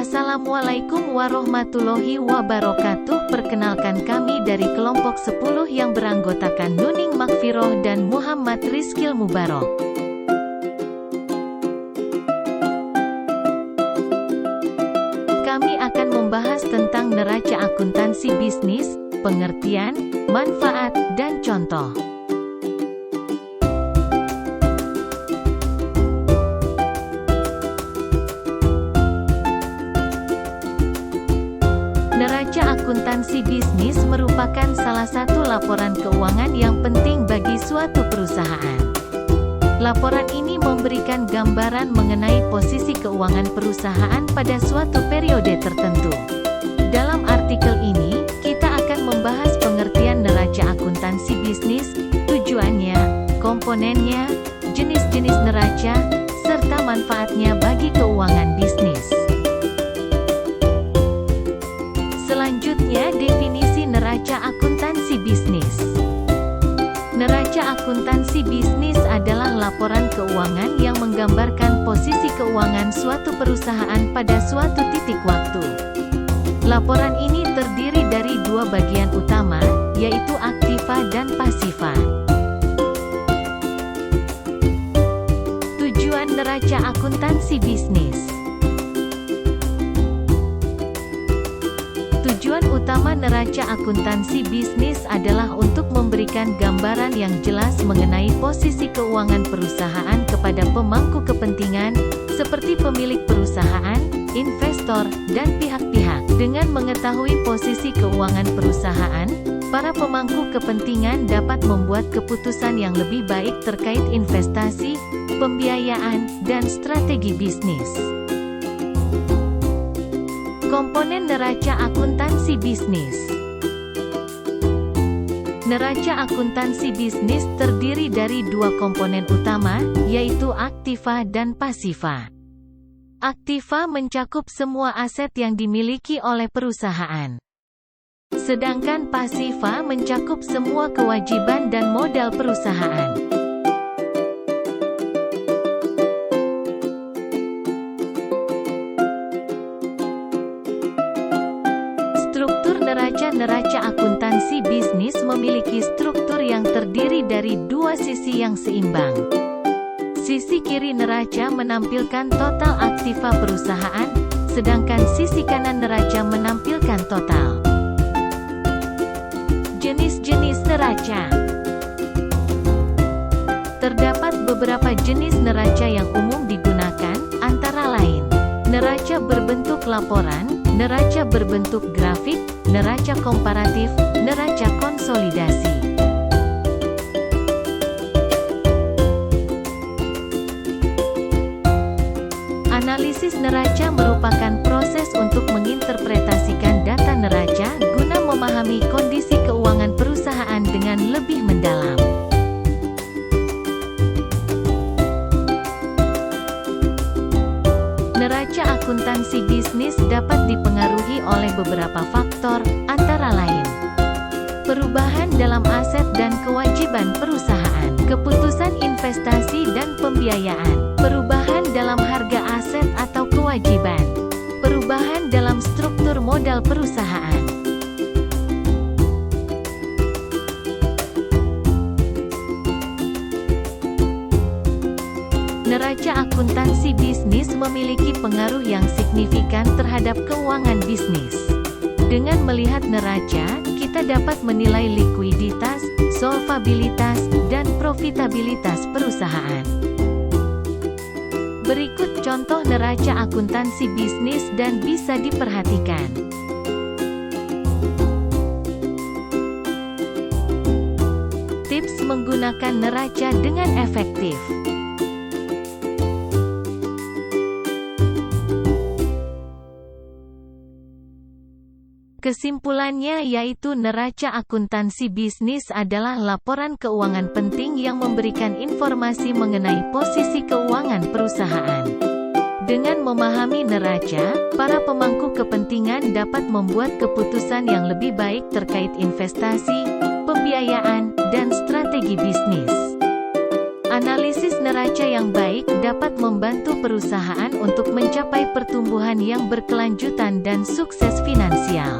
Assalamualaikum warahmatullahi wabarakatuh. Perkenalkan, kami dari kelompok 10 yang beranggotakan Nuning Makfiroh dan Muhammad Rizkil Mubarok. Kami akan membahas tentang neraca akuntansi bisnis, pengertian, manfaat, dan contoh. Neraca akuntansi bisnis merupakan salah satu laporan keuangan yang penting bagi suatu perusahaan. Laporan ini memberikan gambaran mengenai posisi keuangan perusahaan pada suatu periode tertentu. Dalam artikel ini, kita akan membahas pengertian neraca akuntansi bisnis, tujuannya, komponennya, jenis-jenis neraca, serta manfaatnya bagi keuangan bisnis. Selanjutnya, definisi neraca akuntansi bisnis. Neraca akuntansi bisnis adalah laporan keuangan yang menggambarkan posisi keuangan suatu perusahaan pada suatu titik waktu. Laporan ini terdiri dari dua bagian utama, yaitu aktiva dan pasiva. Tujuan neraca akuntansi bisnis. Tujuan utama neraca akuntansi bisnis adalah untuk memberikan gambaran yang jelas mengenai posisi keuangan perusahaan kepada pemangku kepentingan, seperti pemilik perusahaan, investor, dan pihak-pihak. Dengan mengetahui posisi keuangan perusahaan, para pemangku kepentingan dapat membuat keputusan yang lebih baik terkait investasi, pembiayaan, dan strategi bisnis. Komponen neraca akuntansi bisnis. Neraca akuntansi bisnis terdiri dari dua komponen utama, yaitu aktiva dan pasiva. Aktiva mencakup semua aset yang dimiliki oleh perusahaan. Sedangkan pasiva mencakup semua kewajiban dan modal perusahaan. Neraca akuntansi bisnis memiliki struktur yang terdiri dari dua sisi yang seimbang. Sisi kiri neraca menampilkan total aktiva perusahaan, sedangkan sisi kanan neraca menampilkan total. Jenis-jenis neraca. Terdapat beberapa jenis neraca yang umum digunakan, antara lain neraca berbentuk laporan, neraca berbentuk grafik, neraca komparatif, neraca konsolidasi. Analisis neraca merupakan proses untuk menginterpretasikan data neraca guna memahami kondisi keuangan perusahaan dengan lebih mendalam. Neraca akuntansi bisnis dapat dipengaruhi oleh beberapa faktor, antara lain perubahan dalam aset dan kewajiban perusahaan, keputusan investasi dan pembiayaan, perubahan dalam harga aset atau kewajiban, perubahan dalam struktur modal perusahaan. Neraca akuntansi bisnis memiliki pengaruh yang signifikan terhadap keuangan bisnis. Dengan melihat neraca, kita dapat menilai likuiditas, solvabilitas, dan profitabilitas perusahaan. Berikut contoh neraca akuntansi bisnis dan bisa diperhatikan. Tips menggunakan neraca dengan efektif. Kesimpulannya yaitu neraca akuntansi bisnis adalah laporan keuangan penting yang memberikan informasi mengenai posisi keuangan perusahaan. Dengan memahami neraca, para pemangku kepentingan dapat membuat keputusan yang lebih baik terkait investasi, pembiayaan, dan strategi bisnis. Analisis neraca yang baik dapat membantu perusahaan untuk mencapai pertumbuhan yang berkelanjutan dan sukses finansial.